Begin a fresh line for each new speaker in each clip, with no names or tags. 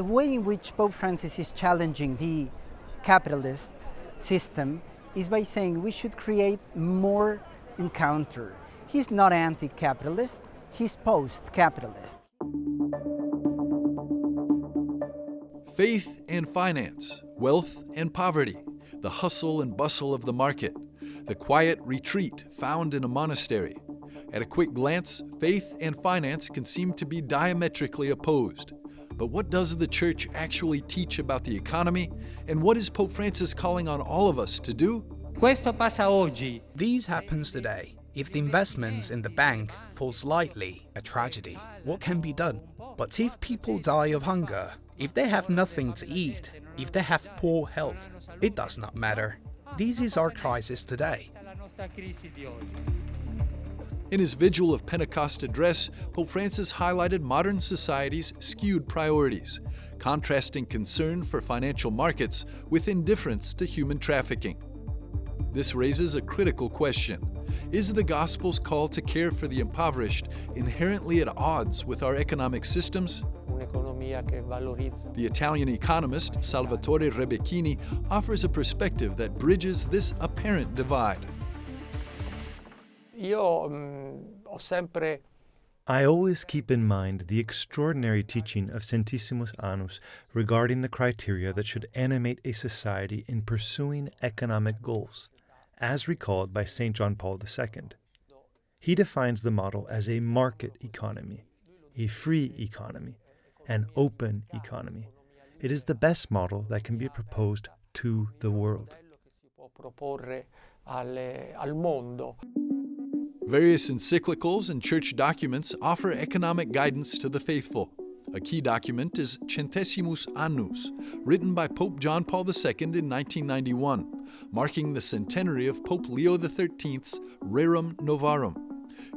The way in which Pope Francis is challenging the capitalist system is by saying we should create more encounter. He's not anti-capitalist, he's post-capitalist.
Faith and finance, wealth and poverty, the hustle and bustle of the market, the quiet retreat found in a monastery. At a quick glance, faith and finance can seem to be diametrically opposed. But what does the Church actually teach about the economy? And what is Pope Francis calling on all of us to do?
Questo passa oggi.
These happens today. If the investments in the bank fall slightly, a tragedy. What can be done? But if people die of hunger, if they have nothing to eat, if they have poor health, it does not matter. This is our crisis today.
In his Vigil of Pentecost address, Pope Francis highlighted modern society's skewed priorities, contrasting concern for financial markets with indifference to human trafficking. This raises a critical question. Is the Gospel's call to care for the impoverished inherently at odds with our economic systems? The Italian economist Salvatore Rebecchini offers a perspective that bridges this apparent divide.
I always keep in mind the extraordinary teaching of Centesimus Annus regarding the criteria that should animate a society in pursuing economic goals, as recalled by St. John Paul II. He defines the model as a market economy, a free economy, an open economy. It is the best model that can be proposed to the world.
Various encyclicals and church documents offer economic guidance to the faithful. A key document is Centesimus Annus, written by Pope John Paul II in 1991, marking the centenary of Pope Leo XIII's Rerum Novarum.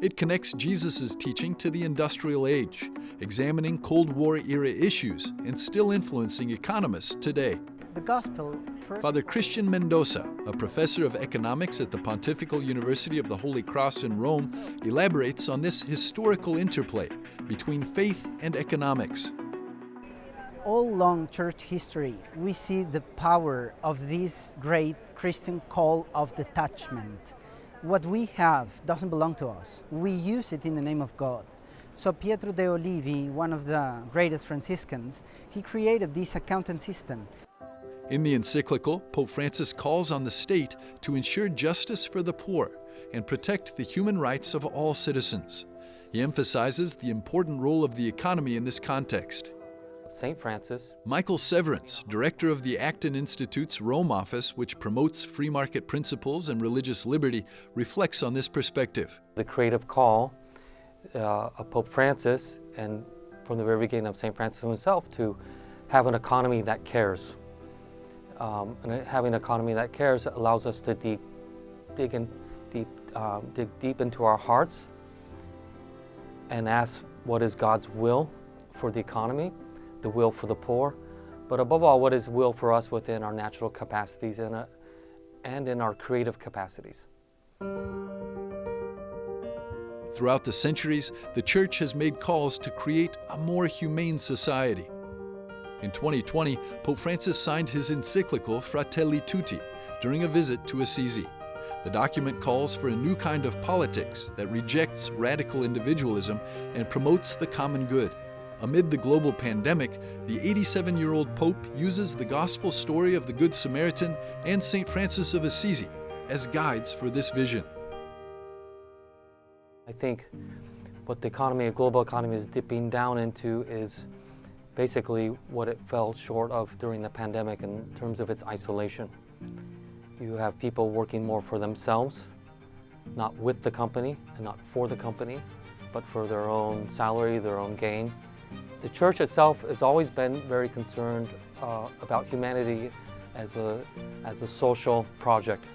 It connects Jesus' teaching to the industrial age, examining Cold War-era issues and still influencing economists today.
The Gospel
Father Christian Mendoza, a professor of economics at the Pontifical University of the Holy Cross in Rome, elaborates on this historical interplay between faith and economics.
All along church history, we see the power of this great Christian call of detachment. What we have doesn't belong to us. We use it in the name of God. So Pietro de Olivi, one of the greatest Franciscans, he created this accountant system.
In the encyclical, Pope Francis calls on the state to ensure justice for the poor and protect the human rights of all citizens. He emphasizes the important role of the economy in this context.
St. Francis.
Michael Severance, director of the Acton Institute's Rome office, which promotes free market principles and religious liberty, reflects on this perspective.
The creative call of Pope Francis, and from the very beginning of St. Francis himself, to have an economy that cares. And having an economy that cares allows us to dig deep into our hearts and ask what is God's will for the economy, the will for the poor, but above all, what is will for us within our natural capacities and in our creative capacities.
Throughout the centuries, the Church has made calls to create a more humane society. In 2020, Pope Francis signed his encyclical Fratelli Tutti during a visit to Assisi. The document calls for a new kind of politics that rejects radical individualism and promotes the common good. Amid the global pandemic, the 87-year-old Pope uses the gospel story of the Good Samaritan and St. Francis of Assisi as guides for this vision.
I think what the economy, a global economy, is dipping down into is basically what it fell short of during the pandemic in terms of its isolation. You have people working more for themselves, not with the company and not for the company, but for their own salary, their own gain. The Church itself has always been very concerned about humanity as a social project.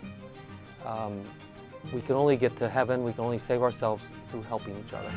We can only get to heaven, we can only save ourselves through helping each other.